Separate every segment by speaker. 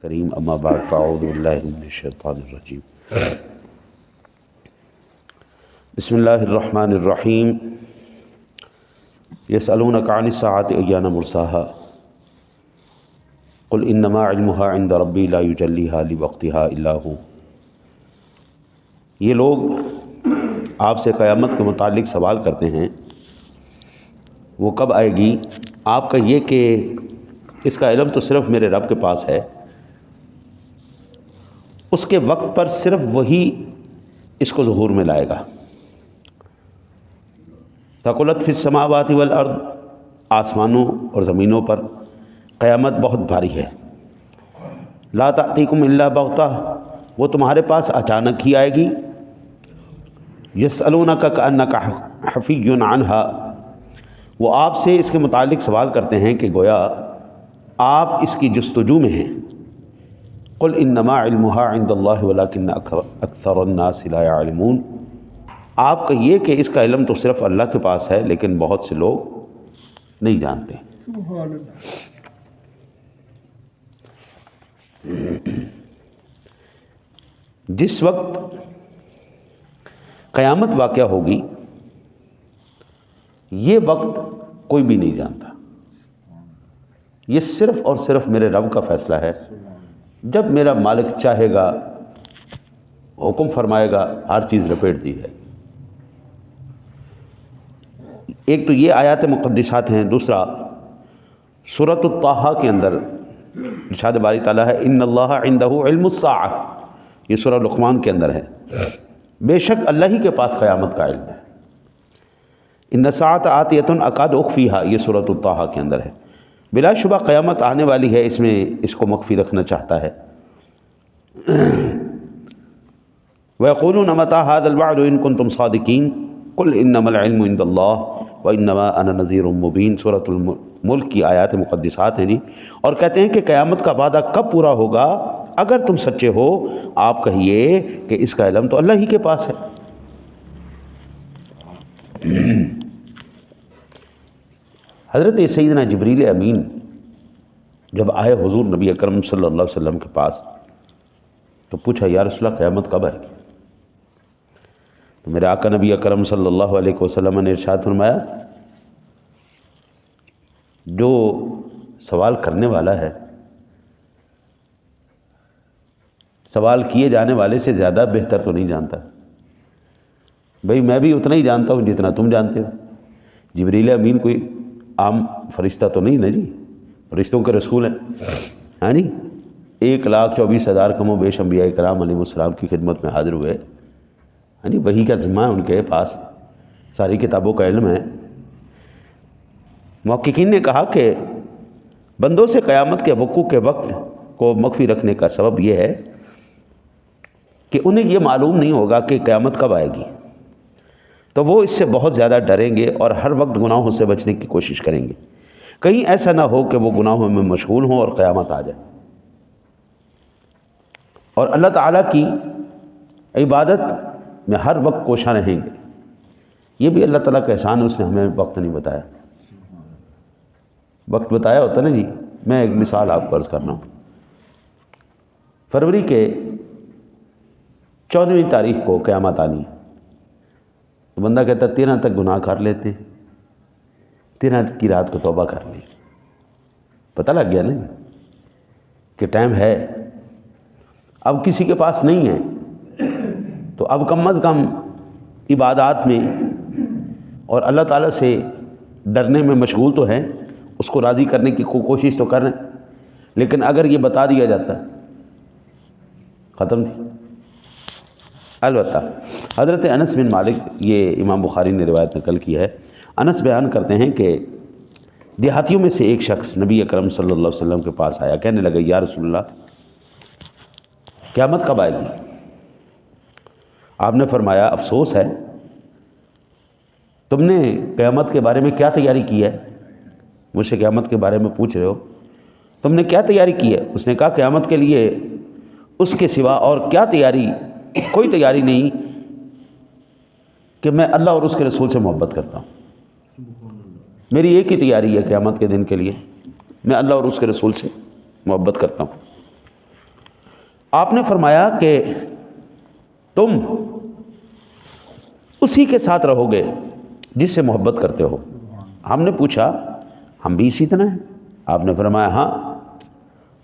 Speaker 1: کریم اما بعد فاعوذ باللہ من الشیطان الرجیم بسم اللہ الرحمن الرحیم یسألونک عن الساعۃ ایان مرساها قل انما علمها عند ربی لا یجلیها لوقتها الا هو۔ یہ لوگ آپ سے قیامت کے متعلق سوال کرتے ہیں وہ کب آئے گی، آپ کا یہ کہ اس کا علم تو صرف میرے رب کے پاس ہے، اس کے وقت پر صرف وہی اس کو ظہور میں لائے گا۔ ثقلت فی السماوات والارض، آسمانوں اور زمینوں پر قیامت بہت بھاری ہے۔ لا تأتیکم الا بغتہ، وہ تمہارے پاس اچانک ہی آئے گی۔ یسألونک کأنک حفی عنہا، وہ آپ سے اس کے متعلق سوال کرتے ہیں کہ گویا آپ اس کی جستجو میں ہیں۔ قل انما علمها عند اللہ ولکن اکثر الناس لا يعلمون، آپ کا یہ کہ اس کا علم تو صرف اللہ کے پاس ہے لیکن بہت سے لوگ نہیں جانتے۔
Speaker 2: سبحان اللہ۔
Speaker 1: جس وقت قیامت واقع ہوگی یہ وقت کوئی بھی نہیں جانتا، یہ صرف اور صرف میرے رب کا فیصلہ ہے۔ جب میرا مالک چاہے گا، حکم فرمائے گا، ہر چیز لپیٹ دی جائے گی۔ ایک تو یہ آیات مقدسات ہیں، دوسرا سورۃ الطٰہٰ کے اندر ارشاد باری تعالیٰ ہے ان اللہ عندہ علم الساعہ، یہ سورہ لقمان کے اندر ہے، بے شک اللہ ہی کے پاس قیامت کا علم ہے۔ ان الساعۃ آتیۃ اکاد اخفیہا، یہ سورۃ الطٰہٰ کے اندر ہے، بلا شبہ قیامت آنے والی ہے، اس میں اس کو مخفی رکھنا چاہتا ہے۔ وَيَقُولُونَ مَتَىٰ هَٰذَا الْوَعْدُ إِن كُنتُمْ صَادِقِينَ قُلْ إِنَّمَا الْعِلْمُ عِندَ اللَّهِ وَإِنَّمَا أَنَا نَذِيرٌ مُّبِينٌ، سورۃ الملک کی آیات مقدسات ہیں جی۔ اور کہتے ہیں کہ قیامت کا وعدہ کب پورا ہوگا، اگر تم سچے ہو آپ کہیے کہ اس کا علم تو اللہ ہی کے پاس ہے۔ حضرت سیدنا جبریل امین جب آئے حضور نبی اکرم صلی اللہ علیہ وسلم کے پاس تو پوچھا یا رسول اللہ قیامت کب آئے گی؟ تو میرے آقا نبی اکرم صلی اللہ علیہ وسلم نے ارشاد فرمایا جو سوال کرنے والا ہے سوال کیے جانے والے سے زیادہ بہتر تو نہیں جانتا۔ بھئی میں بھی اتنا ہی جانتا ہوں جتنا تم جانتے ہو۔ جبریل امین کوئی عام فرشتہ تو نہیں نا جی، فرشتوں کے رسول ہیں، ہاں جی۔ 1,24,000 کم و بیش انبیاء کرام علیہ السلام کی خدمت میں حاضر ہوئے، ہاں جی، وحی کا ذمہ ہے ان کے پاس، ساری کتابوں کا علم ہے۔ محققین نے کہا کہ بندوں سے قیامت کے وقوع کے وقت کو مخفی رکھنے کا سبب یہ ہے کہ انہیں یہ معلوم نہیں ہوگا کہ قیامت کب آئے گی، تو وہ اس سے بہت زیادہ ڈریں گے اور ہر وقت گناہوں سے بچنے کی کوشش کریں گے، کہیں ایسا نہ ہو کہ وہ گناہوں میں مشغول ہوں اور قیامت آ جائے۔ اور اللہ تعالیٰ کی عبادت میں ہر وقت کوشاں رہیں گے، یہ بھی اللہ تعالیٰ کا احسان ہے، اس نے ہمیں وقت نہیں بتایا۔ وقت بتایا ہوتا نا جی۔ میں ایک مثال آپ کو عرض کرنا ہوں، فروری کے 14ویں تاریخ کو قیامت آنی ہے، تو بندہ کہتا ہے 13 تک گناہ کر لیتے ہیں، 13 کی رات کو توبہ کر لی، پتہ لگ گیا نا جی کہ ٹائم ہے۔ اب کسی کے پاس نہیں ہے تو اب کم از کم عبادات میں اور اللہ تعالیٰ سے ڈرنے میں مشغول تو ہیں، اس کو راضی کرنے کی کوشش تو کر رہے ہیں، لیکن اگر یہ بتا دیا جاتا ختم تھی۔ البتہ حضرت انس بن مالک، یہ امام بخاری نے روایت نقل کی ہے، انس بیان کرتے ہیں کہ دیہاتیوں میں سے ایک شخص نبی اکرم صلی اللہ علیہ وسلم کے پاس آیا، کہنے لگا یا رسول اللہ قیامت کب آئے گی؟ آپ نے فرمایا افسوس ہے، تم نے قیامت کے بارے میں کیا تیاری کی ہے؟ مجھ سے قیامت کے بارے میں پوچھ رہے ہو، تم نے کیا تیاری کی ہے؟ اس نے کہا قیامت کے لیے اس کے سوا اور کیا تیاری، کوئی تیاری نہیں کہ میں اللہ اور اس کے رسول سے محبت کرتا ہوں، میری ایک ہی تیاری ہے قیامت کے دن کے لیے، میں اللہ اور اس کے رسول سے محبت کرتا ہوں۔ آپ نے فرمایا کہ تم اسی کے ساتھ رہو گے جس سے محبت کرتے ہو۔ ہم نے پوچھا ہم بھی اسی طرح ہیں؟ آپ نے فرمایا ہاں۔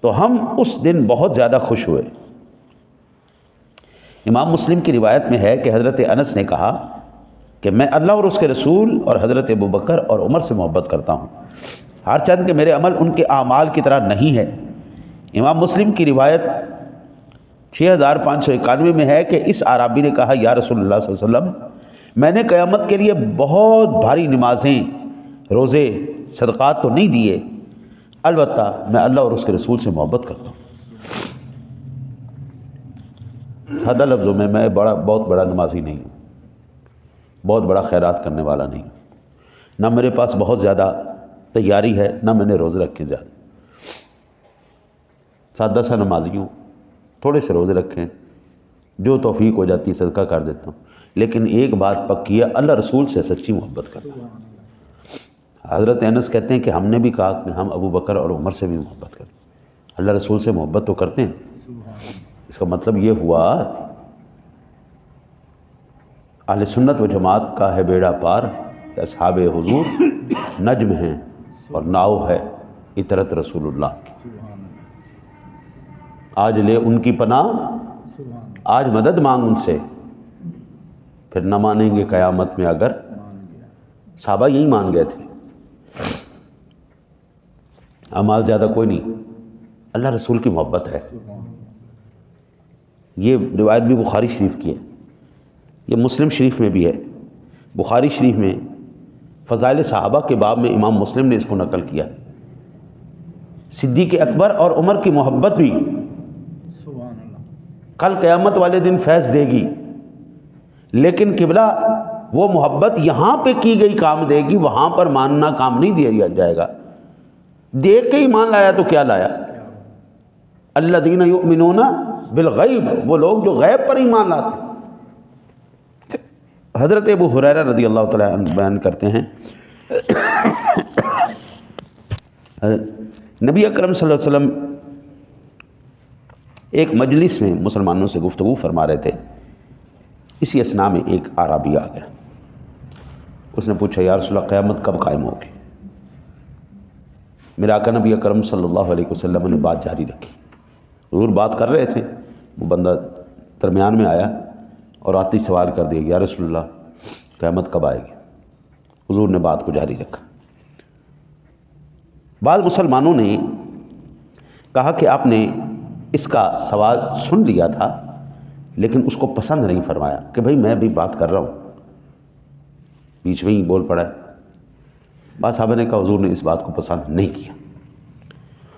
Speaker 1: تو ہم اس دن بہت زیادہ خوش ہوئے۔ امام مسلم کی روایت میں ہے کہ حضرت انس نے کہا کہ میں اللہ اور اس کے رسول اور حضرت ابوبکر اور عمر سے محبت کرتا ہوں، ہر چند کہ میرے عمل ان کے اعمال کی طرح نہیں ہے۔ امام مسلم کی روایت 6591 میں ہے کہ اس اعرابی نے کہا یا رسول اللہ صلی اللہ علیہ وسلم، میں نے قیامت کے لیے بہت بھاری نمازیں، روزے، صدقات تو نہیں دیے، البتہ میں اللہ اور اس کے رسول سے محبت کرتا ہوں۔ سادہ لفظوں میں بہت بڑا نمازی نہیں ہوں، بہت بڑا خیرات کرنے والا نہیں ہوں، نہ میرے پاس بہت زیادہ تیاری ہے، نہ میں نے روزے رکھے زیادہ، سادہ سا نمازی ہوں، تھوڑے سے روزے رکھیں، جو توفیق ہو جاتی صدقہ کر دیتا ہوں، لیکن ایک بات پکی ہے، اللہ رسول سے سچی محبت کرتا ہوں۔ حضرت انس کہتے ہیں کہ ہم نے بھی کہا کہ ہم ابو بکر اور عمر سے بھی محبت کرتے ہیں، اللہ رسول سے محبت تو کرتے ہیں۔ اس کا مطلب یہ ہوا اہل سنت و جماعت کا ہے بیڑا پار، کہ اصحاب حضور نجم ہیں اور ناؤ ہے اطرت رسول اللہ کی۔ آج لے ان کی پناہ، آج مدد مانگ ان سے، پھر نہ مانیں گے قیامت میں اگر۔ صحابہ یہی مان گئے تھے، اعمال زیادہ کوئی نہیں، اللہ رسول کی محبت ہے۔ یہ روایت بھی بخاری شریف کی ہے، یہ مسلم شریف میں بھی ہے۔ بخاری شریف میں فضائل صحابہ کے باب میں امام مسلم نے اس کو نقل کیا۔ صدیق اکبر اور عمر کی محبت بھی کل قیامت والے دن فیض دے گی، لیکن قبلہ وہ محبت یہاں پہ کی گئی کام دے گی، وہاں پر ماننا کام نہیں دیا جائے گا۔ دیکھ کے ایمان لایا تو کیا لایا؟ الذین یؤمنون بالغیب، وہ لوگ جو غیب پر ایمان لاتے ہیں۔ حضرت ابو ہریرہ رضی اللہ تعالیٰ عنہ بیان کرتے ہیں، نبی اکرم صلی اللہ علیہ وسلم ایک مجلس میں مسلمانوں سے گفتگو فرما رہے تھے، اسی اثناء میں ایک اعرابی آ گیا۔ اس نے پوچھا یا رسول اللہ قیامت کب قائم ہوگی؟ میرے آقا نبی اکرم صلی اللہ علیہ وسلم نے بات جاری رکھی۔ حضور بات کر رہے تھے، وہ بندہ درمیان میں آیا اور آتے ہی سوال کر دیا یا رسول اللہ قیامت کب آئے گی؟ حضور نے بات کو جاری رکھا۔ بعض مسلمانوں نے کہا کہ آپ نے اس کا سوال سن لیا تھا لیکن اس کو پسند نہیں فرمایا، کہ بھئی میں بھی بات کر رہا ہوں، بیچ میں ہی بول پڑا ہے۔ بعض صحابہ نے کہا حضور نے اس بات کو پسند نہیں کیا،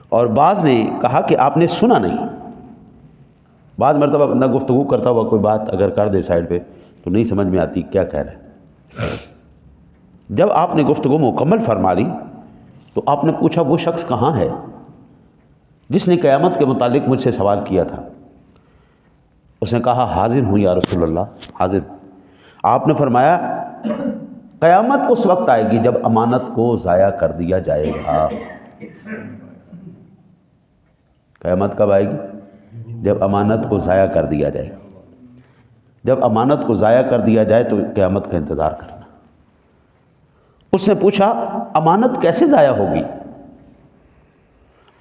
Speaker 1: اور بعض نے کہا کہ آپ نے سنا نہیں۔ بعض مرتبہ بندہ گفتگو کرتا ہوا کوئی بات اگر کر دے سائڈ پہ تو نہیں سمجھ میں آتی کیا کہہ رہے ہیں۔ جب آپ نے گفتگو مکمل فرما لی تو آپ نے پوچھا وہ شخص کہاں ہے جس نے قیامت کے متعلق مجھ سے سوال کیا تھا؟ اس نے کہا حاضر ہوں یا رسول اللہ، حاضر۔ آپ نے فرمایا قیامت اس وقت آئے گی جب امانت کو ضائع کر دیا جائے گا۔ قیامت کب آئے گی؟ جب امانت کو ضائع کر دیا جائے گا۔ جب امانت کو ضائع کر دیا جائے تو قیامت کا انتظار کرنا۔ اس نے پوچھا امانت کیسے ضائع ہوگی؟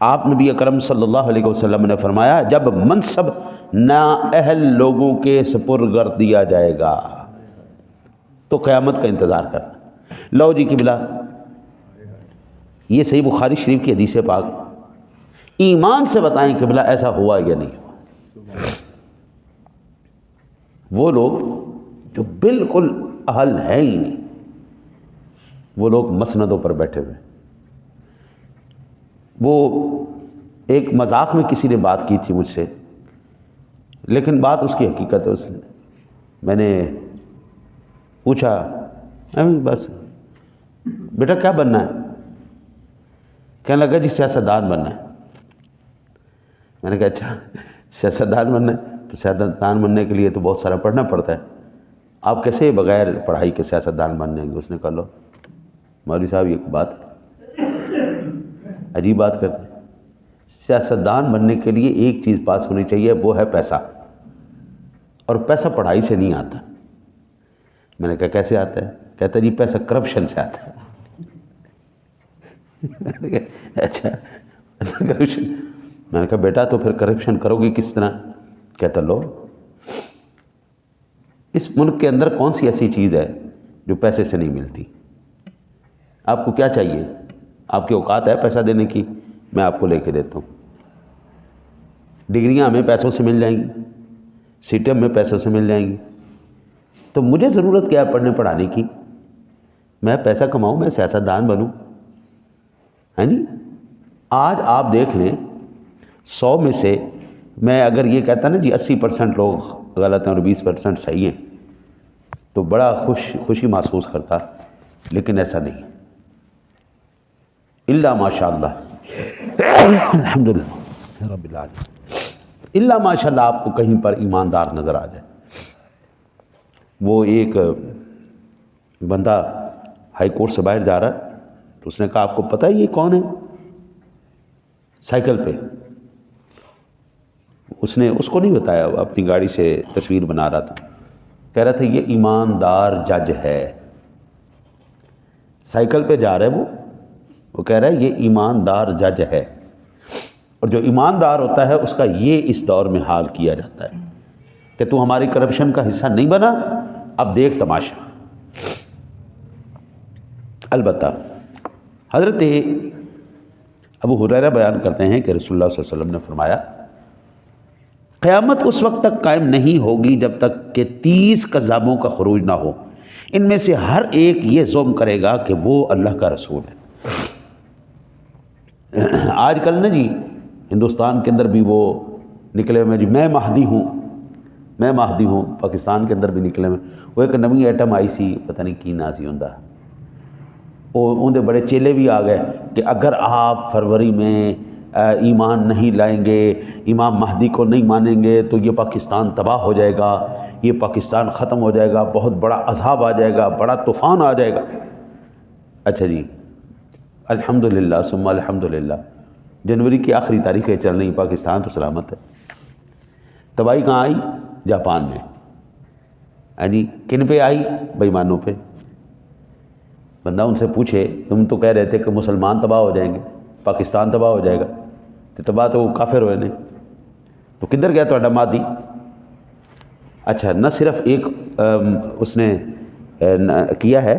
Speaker 1: آپ نبی اکرم صلی اللہ علیہ وسلم نے فرمایا جب منصب نااہل لوگوں کے سپرد کر دیا جائے گا تو قیامت کا انتظار کرنا۔ لو جی قبلہ، یہ صحیح بخاری شریف کی حدیث پاک، ایمان سے بتائیں قبلہ ایسا ہوا یا نہیں ہوا؟ وہ لوگ جو بالکل اہل ہیں ہی نہیں، وہ لوگ مسندوں پر بیٹھے ہوئے۔ وہ ایک مذاق میں کسی نے بات کی تھی مجھ سے، لیکن بات اس کی حقیقت ہے۔ میں نے پوچھا بس بیٹا کیا بننا ہے؟ کہنے لگا جی سیاستدان بننا ہے۔ میں نے کہا اچھا سیاستدان بننا ہے، تو سیاستدان بننے کے لیے تو بہت سارا پڑھنا پڑتا ہے، آپ کیسے بغیر پڑھائی کے سیاستدان بن جائیں گے؟ اس نے کہا لو مولوی صاحب یہ بات ہے، عجیب بات کرتے ہیں۔ سیاستدان بننے کے لیے ایک چیز پاس ہونی چاہیے، وہ ہے پیسہ، اور پیسہ پڑھائی سے نہیں آتا۔ میں نے کہا کیسے آتا ہے؟ کہتا جی پیسہ کرپشن سے آتا ہے۔ اچھا کرپشن؟ میں نے کہا بیٹا تو پھر کرپشن کرو گی کس طرح؟ کہتا لو، اس ملک کے اندر کون سی ایسی چیز ہے جو پیسے سے نہیں ملتی؟ آپ کو کیا چاہیے؟ آپ کی اوقات ہے پیسہ دینے کی؟ میں آپ کو لے کے دیتا ہوں۔ ڈگریاں ہمیں پیسوں سے مل جائیں گی، سیٹیں ہمیں پیسوں سے مل جائیں گی، تو مجھے ضرورت کیا ہے پڑھنے پڑھانے کی؟ میں پیسہ کماؤں، میں سیاستدان بنوں؟ ہاں جی، آج آپ دیکھ لیں 100 میں سے میں اگر یہ کہتا نا جی 80% لوگ غلط ہیں اور 20% صحیح ہیں، تو بڑا خوشی محسوس کرتا، لیکن ایسا نہیں، الا ماشاء اللہ الحمدللہ رب العالمین، الا ماشاء اللہ آپ کو کہیں پر ایماندار نظر آ جائے۔ وہ ایک بندہ ہائی کورٹ سے باہر جا رہا ہے، تو اس نے کہا آپ کو پتہ ہے یہ کون ہے؟ سائیکل پہ اس کو نہیں بتایا، اپنی گاڑی سے تصویر بنا رہا تھا، کہہ رہا تھا یہ ایماندار جج ہے۔ سائیکل پہ جا رہا ہے وہ کہہ رہا ہے یہ ایماندار جج ہے، اور جو ایماندار ہوتا ہے اس کا یہ اس دور میں حال کیا جاتا ہے کہ تو ہماری کرپشن کا حصہ نہیں بنا، اب دیکھ تماشا۔ البتہ حضرت ابو ہریرہ بیان کرتے ہیں کہ رسول اللہ صلی اللہ علیہ وسلم نے فرمایا قیامت اس وقت تک قائم نہیں ہوگی جب تک کہ 30 کذابوں کا خروج نہ ہو، ان میں سے ہر ایک یہ زعم کرے گا کہ وہ اللہ کا رسول ہے۔ آج کل نا جی ہندوستان کے اندر بھی وہ نکلے ہوئے جی میں مہدی ہوں، پاکستان کے اندر بھی نکلے ہوئے، وہ ایک نویں ایٹم آئی سی، پتہ نہیں کی نا سی ہوندا، اندے بڑے چیلے بھی آ گئے کہ اگر آپ فروری میں ایمان نہیں لائیں گے، امام مہدی کو نہیں مانیں گے تو یہ پاکستان تباہ ہو جائے گا، یہ پاکستان ختم ہو جائے گا، بہت بڑا عذاب آ جائے گا، بڑا طوفان آ جائے گا۔ اچھا جی، الحمدللہ ثم الحمدللہ، جنوری کی آخری تاریخیں چل رہی، پاکستان تو سلامت ہے۔ تباہی کہاں آئی؟ جاپان میں۔ ہاں جی، کن پہ آئی؟ بے ایمانوں پہ۔ بندہ ان سے پوچھے تم تو کہہ رہے تھے کہ مسلمان تباہ ہو جائیں گے، پاکستان تباہ ہو جائے گا، تو تباہ تو وہ کافر ہوئے نے، تو کدھر گیا تہاڈا مہدی؟ اچھا، نہ صرف ایک اس نے کیا ہے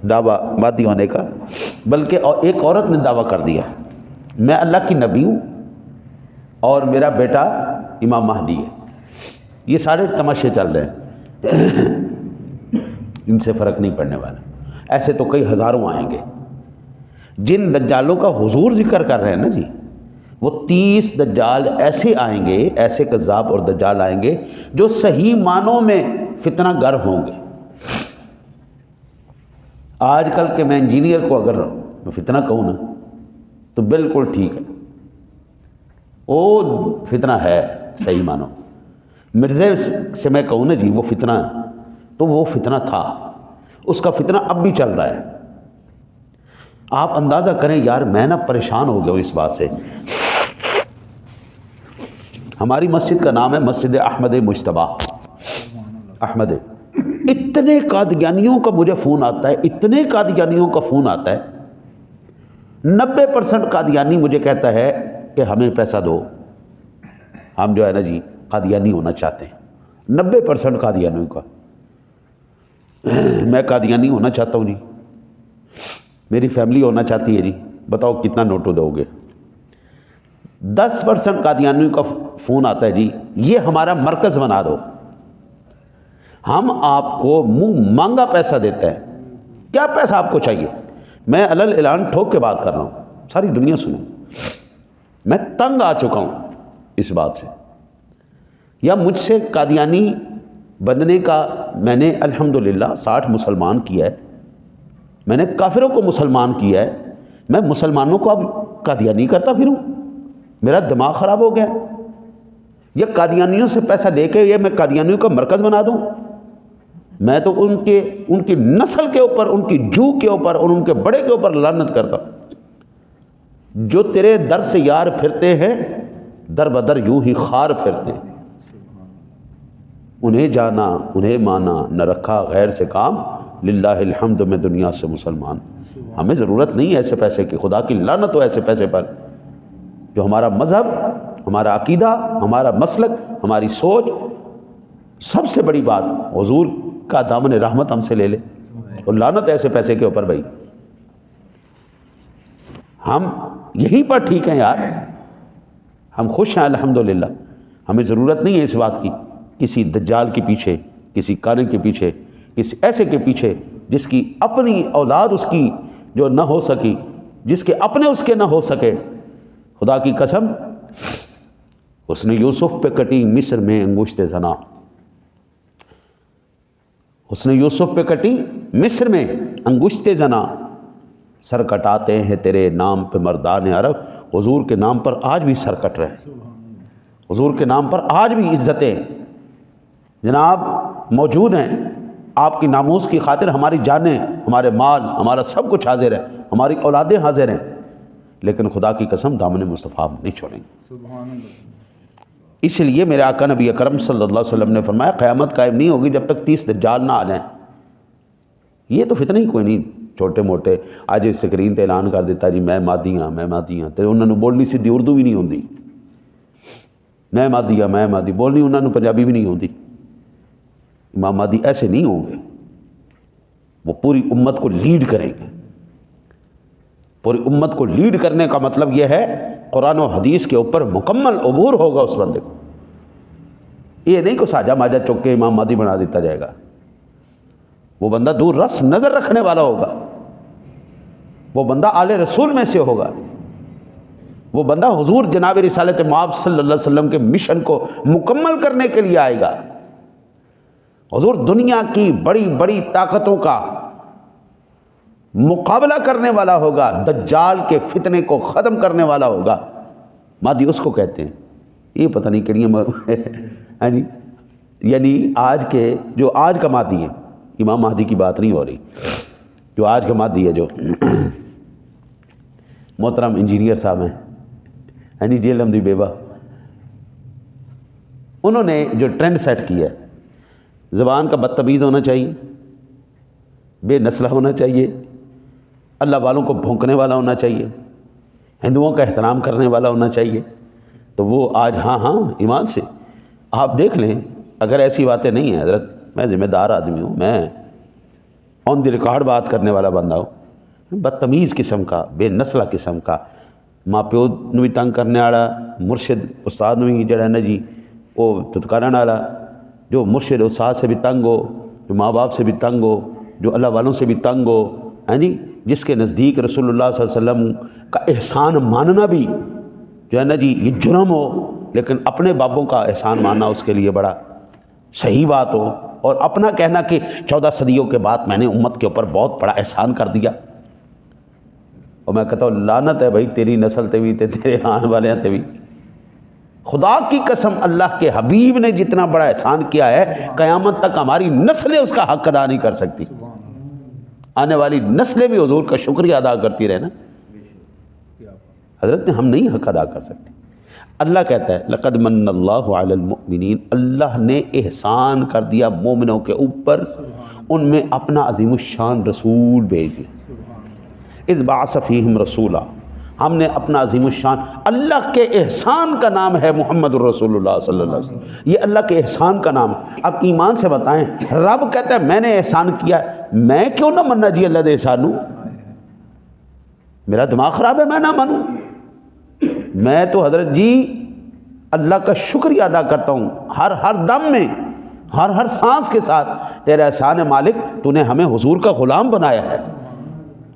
Speaker 1: دعویٰ مہدی ہونے کا، بلکہ ایک عورت نے دعویٰ کر دیا میں اللہ کی نبی ہوں اور میرا بیٹا امام مہدی ہے۔ یہ سارے تماشے چل رہے ہیں، ان سے فرق نہیں پڑنے والا۔ ایسے تو کئی ہزاروں آئیں گے۔ جن دجالوں کا حضور ذکر کر رہے ہیں نا جی، وہ 30 دجال ایسے آئیں گے، ایسے کذاب اور دجال آئیں گے جو صحیح معنوں میں فتنہ گر ہوں گے۔ آج کل کے میں انجینئر کو اگر فتنہ کہوں نا تو بالکل ٹھیک ہے، وہ فتنہ ہے صحیح معنوں۔ مرزے سے میں کہوں نا جی وہ فتنہ ہے، تو وہ فتنہ تھا، اس کا فتنہ اب بھی چل رہا ہے۔ آپ اندازہ کریں یار، میں نا پریشان ہو گیا ہوں اس بات سے۔ ہماری مسجد کا نام ہے مسجد احمد مجتبیٰ، احمد۔ اتنے قادیانیوں کا مجھے فون آتا ہے، اتنے قادیانیوں کا فون آتا ہے، 90% قادیانی مجھے کہتا ہے کہ ہمیں پیسہ دو، ہم جو ہے نا جی قادیانی ہونا چاہتے ہیں۔ 90% قادیانیوں کا، میں قادیانی ہونا چاہتا ہوں جی، میری فیملی ہونا چاہتی ہے جی، بتاؤ کتنا نوٹو دو گے؟ 10% قادیانیوں کا فون آتا ہے جی یہ ہمارا مرکز بنا دو، ہم آپ کو منہ مانگا پیسہ دیتے ہیں۔ کیا پیسہ آپ کو چاہیے؟ میں علل اعلان ٹھوک کے بات کر رہا ہوں، ساری دنیا سنو، میں تنگ آ چکا ہوں اس بات سے۔ یا مجھ سے قادیانی بننے کا میں نے الحمدللہ 60 مسلمان کیا ہے، میں نے کافروں کو مسلمان کیا ہے، میں مسلمانوں کو اب قادیانی کرتا پھروں؟ میرا دماغ خراب ہو گیا۔ یا قادیانیوں سے پیسہ لے کے یہ میں قادیانیوں کا مرکز بنا دوں؟ میں تو ان کی نسل کے اوپر، ان کی جو کے اوپر اور ان کے بڑے کے اوپر لعنت کرتا ہوں۔ جو تیرے در سے یار پھرتے ہیں در بدر یوں ہی خار پھرتے ہیں. انہیں جانا انہیں مانا نہ رکھا غیر سے کام، للہ الحمد میں دنیا سے مسلمان. ہمیں ضرورت نہیں ہے ایسے پیسے کی، خدا کی لعنت ہو ایسے پیسے پر. جو ہمارا مذہب، ہمارا عقیدہ، ہمارا مسلک، ہماری سوچ، سب سے بڑی بات حضور کا دامن رحمت ہم سے لے لے، اور لعنت ایسے پیسے کے اوپر. بھائی ہم یہیں پر ٹھیک ہیں یار، ہم خوش ہیں الحمدللہ. ہمیں ضرورت نہیں ہے اس بات کی کسی دجال کے پیچھے، کسی کانے کے پیچھے، کسی ایسے کے پیچھے جس کی اپنی اولاد اس کی جو نہ ہو سکی، جس کے اپنے اس کے نہ ہو سکے. خدا کی قسم، اس نے یوسف پہ کٹی مصر میں انگشت زنا. اس نے یوسف پہ کٹی مصر میں انگشت زنا. سر کٹاتے ہیں تیرے نام پہ مردان عرب. حضور کے نام پر آج بھی سر کٹ رہے ہیں، حضور کے نام پر آج بھی عزتیں جناب موجود ہیں. آپ کی ناموس کی خاطر ہماری جانیں، ہمارے مال، ہمارا سب کچھ حاضر ہے، ہماری اولادیں حاضر ہیں، لیکن خدا کی قسم دامن مصطفیٰ ہم نہیں چھوڑیں گے. اس لیے میرے آقا نبی اکرم صلی اللہ علیہ وسلم نے فرمایا قیامت قائم نہیں ہوگی جب تک 30 دجال نہ آ جائیں. یہ تو فتنہ ہی کوئی نہیں چھوٹے موٹے. آج سکرین تے اعلان کر دیتا جی میں مادی ہاں میں مادی ہاں، تو انہوں نے بولنی سیدھی اردو بھی نہیں ہوندی. میں مادی ہاں میں مادی بولنی انہوں نے پنجابی بھی نہیں ہوندی. امام مہدی ایسے نہیں ہوں گے، وہ پوری امت کو لیڈ کریں گے. پوری امت کو لیڈ کرنے کا مطلب یہ ہے قرآن و حدیث کے اوپر مکمل عبور ہوگا اس بندے کو. یہ نہیں کہ ساجا ماجا چک کے امام مہدی بنا دیتا جائے گا. وہ بندہ دور رس نظر رکھنے والا ہوگا، وہ بندہ آل رسول میں سے ہوگا، وہ بندہ حضور جناب رسالت مآب صلی اللہ علیہ وسلم کے مشن کو مکمل کرنے کے لیے آئے گا. حضور دنیا کی بڑی بڑی طاقتوں کا مقابلہ کرنے والا ہوگا، دجال کے فتنے کو ختم کرنے والا ہوگا. مہدی اس کو کہتے ہیں. یہ پتہ نہیں کہڑی یعنی آج کے جو آج کا مہدی ہے، امام مہدی کی بات نہیں ہو رہی، جو آج کا مہدی ہے جو محترم انجینئر صاحب ہیں یعنی جیل احمدی بیبا، انہوں نے جو ٹرینڈ سیٹ کیا ہے، زبان کا بدتمیز ہونا چاہیے، بے نسلہ ہونا چاہیے، اللہ والوں کو بھونکنے والا ہونا چاہیے، ہندوؤں کا احترام کرنے والا ہونا چاہیے. تو وہ آج ہاں ایمان سے آپ دیکھ لیں. اگر ایسی باتیں نہیں ہیں حضرت، میں ذمہ دار آدمی ہوں، میں آن دی ریکارڈ بات کرنے والا بندہ ہوں. بدتمیز قسم کا، بے نسلہ قسم کا، ماں پیو نو بھی تنگ کرنے والا، مرشد استاد نو بھی جڑا ہے نا جی وہ تتکارن والا، جو مرشد استاد سے بھی تنگ ہو، جو ماں باپ سے بھی تنگ ہو، جو اللہ والوں سے بھی تنگ ہو، ہے جی جس کے نزدیک رسول اللہ صلی اللہ علیہ وسلم کا احسان ماننا بھی جو ہے نا جی یہ جرم ہو، لیکن اپنے بابوں کا احسان ماننا اس کے لیے بڑا صحیح بات ہو، اور اپنا کہنا کہ 14 صدیوں کے بعد میں نے امت کے اوپر بہت بڑا احسان کر دیا. اور میں کہتا ہوں لعنت ہے بھائی تیری نسل تے بھی تے تیرے آن والے تے بھی. خدا کی قسم اللہ کے حبیب نے جتنا بڑا احسان کیا ہے قیامت تک ہماری نسلیں اس کا حق ادا نہیں کر سکتی. آنے والی نسلیں بھی حضور کا شکریہ ادا کرتی رہے نا. حضرت نے ہم نہیں حق ادا کر سکتے. اللہ کہتا ہے لقد من اللہ علی المؤمنین، اللہ نے احسان کر دیا مومنوں کے اوپر، ان میں اپنا عظیم الشان رسول بھیج دیا. اذ بعث فیہم رسولا، ہم نے اپنا عظیم الشان، اللہ کے احسان کا نام ہے محمد الرسول اللہ صلی اللہ علیہ وسلم. یہ اللہ کے احسان کا نام. اب ایمان سے بتائیں، رب کہتا ہے میں نے احسان کیا ہے، میں کیوں نہ مننا جی اللہ دے احسان ہوں؟ میرا دماغ خراب ہے میں نہ مانوں؟ میں تو حضرت جی اللہ کا شکریہ ادا کرتا ہوں ہر دم میں، ہر سانس کے ساتھ. تیرا احسان ہے مالک، تو نے ہمیں حضور کا غلام بنایا ہے،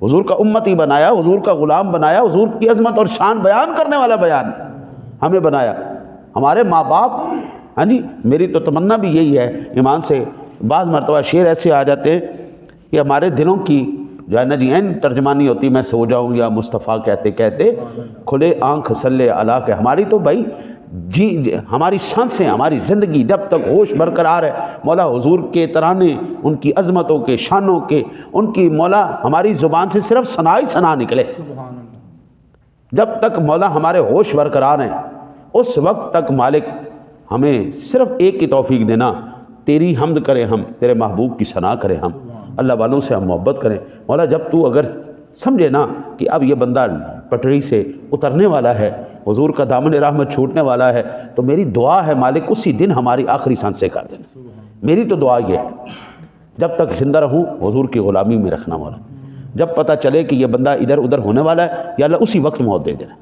Speaker 1: حضور کا امتی بنایا، حضور کا غلام بنایا، حضور کی عظمت اور شان بیان کرنے والا بیان ہمیں بنایا. ہمارے ماں باپ، ہاں جی میری تو تمنا بھی یہی ہے ایمان سے. بعض مرتبہ شعر ایسے آ جاتے ہیں کہ ہمارے دلوں کی جو ہے نا جی این ترجمانی ہوتی، میں سو جاؤں یا مصطفیٰ کہتے کہتے کھلے آنکھ صلی اللہ کے. ہماری تو بھائی جی ہماری سانسیں، ہماری زندگی جب تک ہوش برقرار ہے مولا حضور کے ترانے، ان کی عظمتوں کے، شانوں کے، ان کی مولا ہماری زبان سے صرف ثنا ہی ثنا نکلے. جب تک مولا ہمارے ہوش برقرار ہیں اس وقت تک مالک ہمیں صرف ایک کی توفیق دینا، تیری حمد کریں ہم، تیرے محبوب کی ثنا کریں ہم، اللہ والوں سے ہم محبت کریں۔ مولا جب تو اگر سمجھے نا کہ اب یہ بندہ پٹری سے اترنے والا ہے، حضور کا دامن رحمت چھوٹنے والا ہے، تو میری دعا ہے مالک اسی دن ہماری آخری سانسیں کر دینا۔ میری تو دعا یہ ہے جب تک زندہ رہوں حضور کی غلامی میں رکھنا مولا، جب پتہ چلے کہ یہ بندہ ادھر ادھر ہونے والا ہے یا اللہ اسی وقت موت دے دینا۔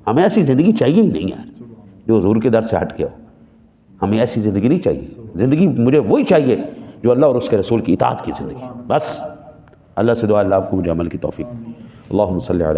Speaker 1: ہمیں ایسی زندگی چاہیے ہی نہیں یار جو حضور کے در سے ہٹ کے ہو، ہمیں ایسی زندگی نہیں چاہیے۔ زندگی مجھے وہی چاہیے جو اللہ اور اس کے رسول کی اطاعت کی زندگی، بس۔ اللہ سے دعا اللہ آپ کو مجھے عمل کی توفیق۔ اللہم صلی علی